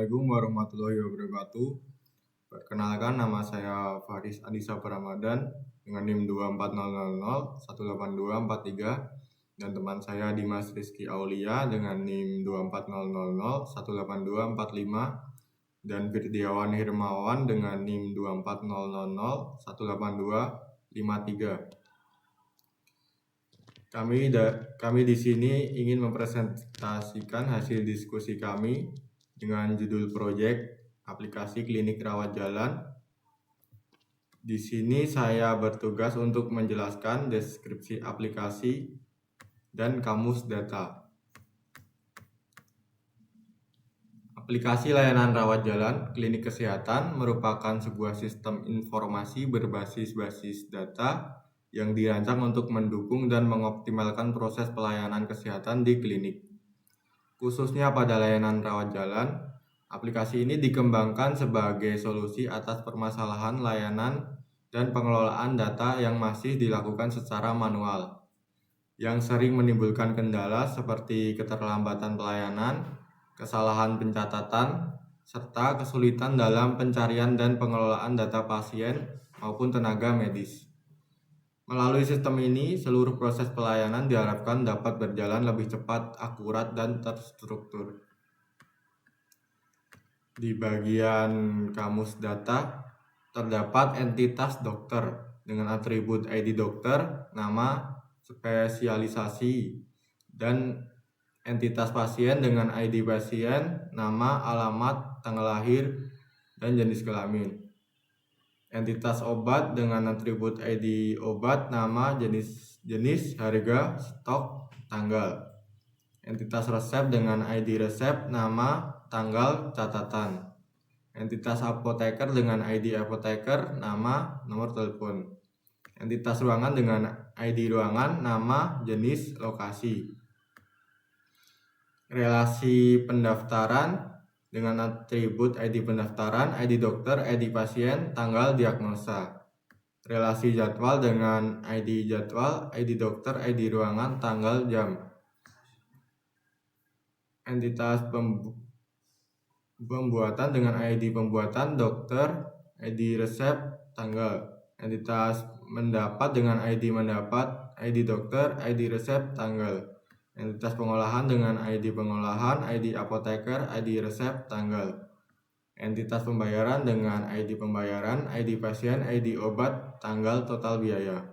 Assalamualaikum warahmatullahi wabarakatuh. Perkenalkan, nama saya Faris Adisa Ramadan dengan NIM 240001824 dan teman saya Dimas Rizky Aulia dengan NIM 240001825 dan Firdiawan Hirmawan dengan NIM 240001823. Kami di sini ingin mempresentasikan hasil diskusi kami dengan judul proyek aplikasi klinik rawat jalan. Di sini saya bertugas untuk menjelaskan deskripsi aplikasi dan kamus data. Aplikasi layanan rawat jalan klinik kesehatan merupakan sebuah sistem informasi berbasis data yang dirancang untuk mendukung dan mengoptimalkan proses pelayanan kesehatan di klinik. Khususnya pada layanan rawat jalan, aplikasi ini dikembangkan sebagai solusi atas permasalahan layanan dan pengelolaan data yang masih dilakukan secara manual, yang sering menimbulkan kendala seperti keterlambatan pelayanan, kesalahan pencatatan, serta kesulitan dalam pencarian dan pengelolaan data pasien maupun tenaga medis. Melalui sistem ini, seluruh proses pelayanan diharapkan dapat berjalan lebih cepat, akurat, dan terstruktur. Di bagian kamus data, terdapat entitas dokter dengan atribut ID dokter, nama, spesialisasi, dan entitas pasien dengan ID pasien, nama, alamat, tanggal lahir, dan jenis kelamin. Entitas obat dengan atribut ID obat, nama, jenis, harga, stok, tanggal. Entitas resep dengan ID resep, nama, tanggal, catatan. Entitas apoteker dengan ID apoteker, nama, nomor telepon. Entitas ruangan dengan ID ruangan, nama, jenis, lokasi. Relasi pendaftaran dengan atribut ID pendaftaran, ID dokter, ID pasien, tanggal diagnosa. Relasi jadwal dengan ID jadwal, ID dokter, ID ruangan, tanggal, jam. Entitas pembuatan dengan ID pembuatan, dokter, ID resep, tanggal. Entitas mendapat dengan ID mendapat, ID dokter, ID resep, tanggal. Entitas pengolahan dengan ID pengolahan, ID apoteker, ID resep, tanggal. Entitas pembayaran dengan ID pembayaran, ID pasien, ID obat, tanggal, total biaya.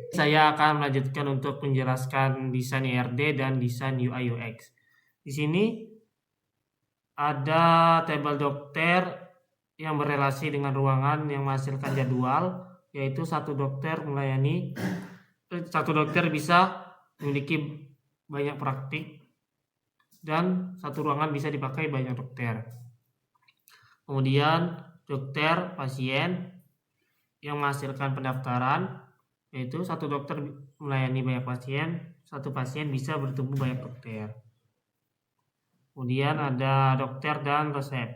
Saya akan melanjutkan untuk menjelaskan desain IRD dan desain UI UX. Di sini ada tabel dokter yang berrelasi dengan ruangan yang menghasilkan jadwal, yaitu satu dokter bisa memiliki banyak praktik dan satu ruangan bisa dipakai banyak dokter. Kemudian dokter pasien yang menghasilkan pendaftaran, yaitu satu dokter melayani banyak pasien, satu pasien bisa bertemu banyak dokter. Kemudian ada dokter dan resep.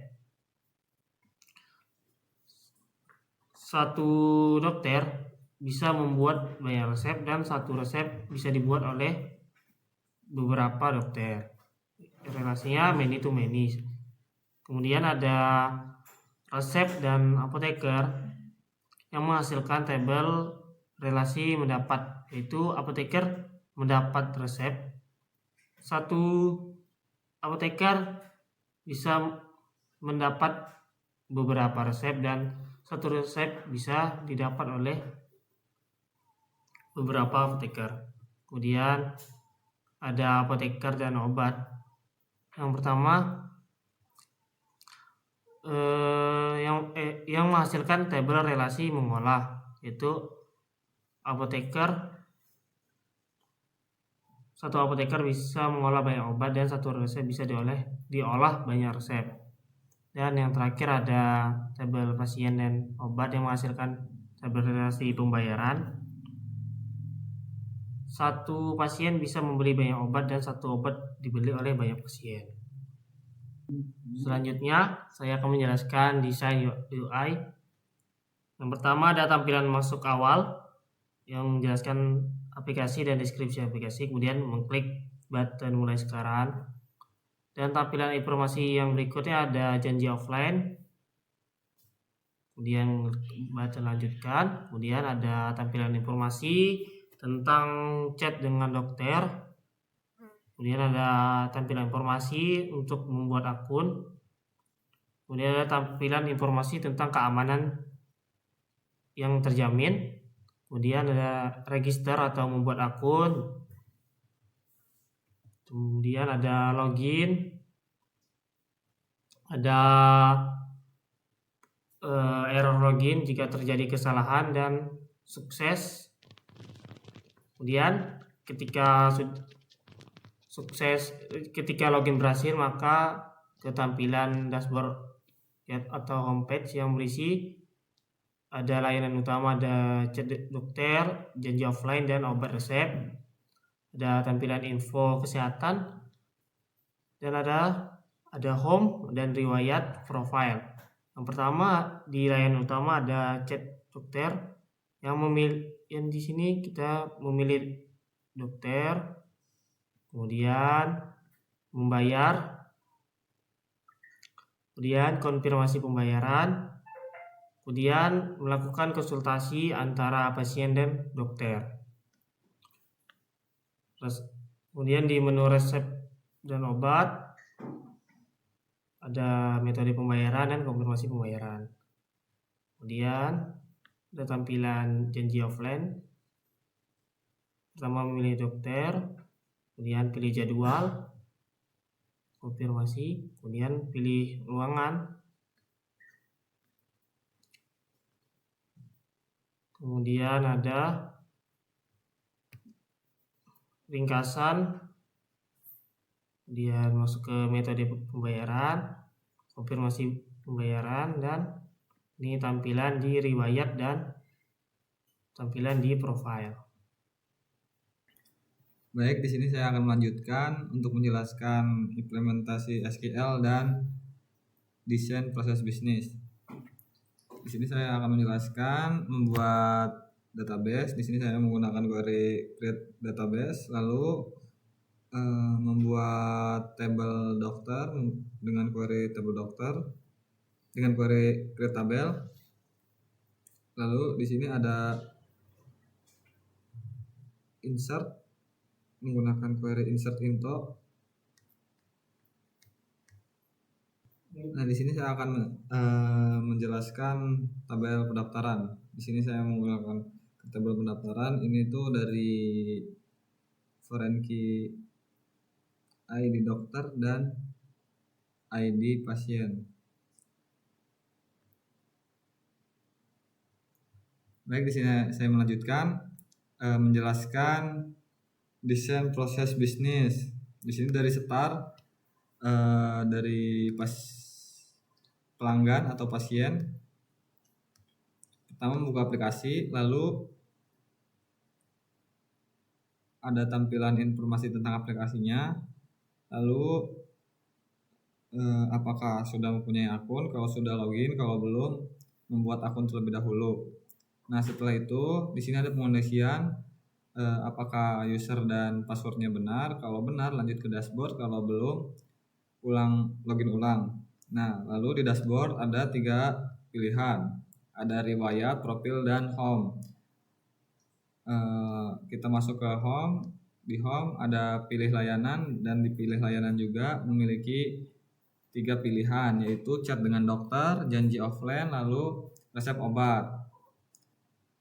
Satu dokter bisa membuat banyak resep dan satu resep bisa dibuat oleh beberapa dokter. Relasinya many to many. Kemudian ada resep dan apoteker yang menghasilkan tabel relasi mendapat, yaitu apoteker mendapat resep. Satu apoteker bisa mendapat beberapa resep dan satu resep bisa didapat oleh beberapa apoteker. Kemudian ada apoteker dan obat. Yang pertama yang menghasilkan tabel relasi mengolah, yaitu satu apoteker bisa mengolah banyak obat dan satu resep bisa diolah banyak resep. Dan yang terakhir ada tabel pasien dan obat yang menghasilkan tabel relasi pembayaran. Satu pasien bisa membeli banyak obat dan satu obat dibeli oleh banyak pasien. Selanjutnya saya akan menjelaskan desain UI. Yang pertama ada tampilan masuk awal yang menjelaskan aplikasi dan deskripsi aplikasi, kemudian mengklik button mulai sekarang Dan tampilan informasi yang berikutnya ada janji offline, kemudian button lanjutkan, kemudian ada tampilan informasi tentang chat dengan dokter, kemudian ada tampilan informasi untuk membuat akun, kemudian ada tampilan informasi tentang keamanan yang terjamin, kemudian ada register atau membuat akun, kemudian ada login, ada error login jika terjadi kesalahan, dan sukses. Kemudian ketika login berhasil, maka ketampilan dashboard atau homepage yang berisi ada layanan utama, ada chat dokter, janji offline, dan obat resep. Ada tampilan info kesehatan, dan ada home dan riwayat profile. Yang pertama, di layanan utama ada chat dokter yang di sini kita memilih dokter, kemudian membayar, kemudian konfirmasi pembayaran, kemudian melakukan konsultasi antara pasien dan dokter. Kemudian di menu resep dan obat ada metode pembayaran dan konfirmasi pembayaran. Kemudian ada tampilan janji offline. Pertama memilih dokter, kemudian pilih jadwal, konfirmasi, kemudian pilih ruangan, kemudian ada ringkasan, kemudian masuk ke metode pembayaran, konfirmasi pembayaran, dan ini tampilan di riwayat dan tampilan di profile. Baik, di sini saya akan melanjutkan untuk menjelaskan implementasi SQL dan desain proses bisnis. Di sini saya akan menjelaskan membuat database. Di sini saya menggunakan query create database, lalu membuat tabel dokter dengan query tabel dokter dengan query create tabel. Lalu di sini ada insert menggunakan query insert into. Nah, di sini saya akan menjelaskan tabel pendaftaran. Di sini saya menggunakan tabel pendaftaran. Ini tuh dari foreign key ID dokter dan ID pasien. Baik, di sini saya melanjutkan menjelaskan desain proses bisnis. Di sini dari start dari pelanggan atau pasien. Pertama membuka aplikasi, lalu ada tampilan informasi tentang aplikasinya, lalu apakah sudah mempunyai akun, kalau sudah login, kalau belum membuat akun terlebih dahulu. Nah, setelah itu di sini ada pengondisian apakah user dan passwordnya benar. Kalau benar lanjut ke dashboard, kalau belum login ulang. Nah, lalu di dashboard ada 3 pilihan. Ada riwayat, profil, dan home. Kita masuk ke home. Di home ada pilih layanan, dan di pilih layanan juga memiliki 3 pilihan, yaitu chat dengan dokter, janji offline, lalu resep obat.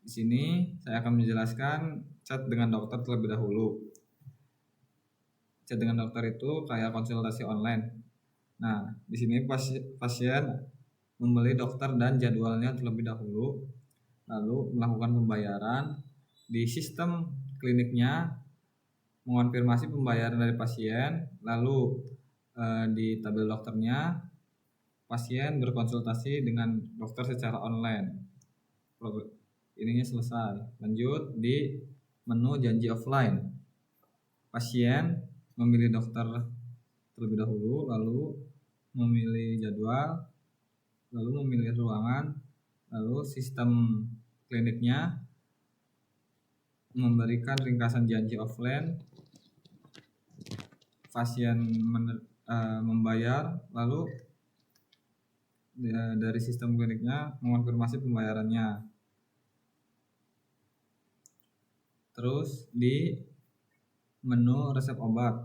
Di sini saya akan menjelaskan chat dengan dokter terlebih dahulu. Chat dengan dokter itu kayak konsultasi online. Nah, di sini pasien membeli dokter dan jadwalnya terlebih dahulu, lalu melakukan pembayaran di sistem kliniknya, mengonfirmasi pembayaran dari pasien, lalu di tabel dokternya pasien berkonsultasi dengan dokter secara online. Ininya selesai. Lanjut di menu janji offline. Pasien memilih dokter terlebih dahulu, lalu memilih jadwal, lalu memilih ruangan, lalu sistem kliniknya memberikan ringkasan janji offline. Pasien membayar, lalu dari sistem kliniknya mengonfirmasi pembayarannya. Terus di menu resep obat,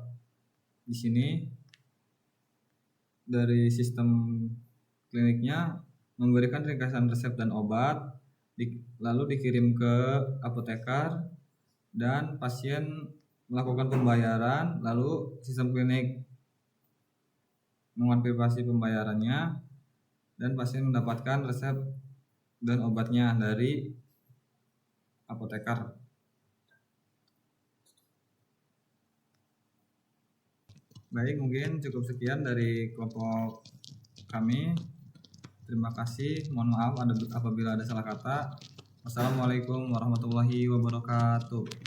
di sini dari sistem kliniknya memberikan ringkasan resep dan obat, lalu dikirim ke apoteker dan pasien melakukan pembayaran, lalu sistem klinik mengonfirmasi pembayarannya dan pasien mendapatkan resep dan obatnya dari apoteker. Baik, mungkin cukup sekian dari kelompok kami. Terima kasih. Mohon maaf apabila ada salah kata. Wassalamualaikum warahmatullahi wabarakatuh.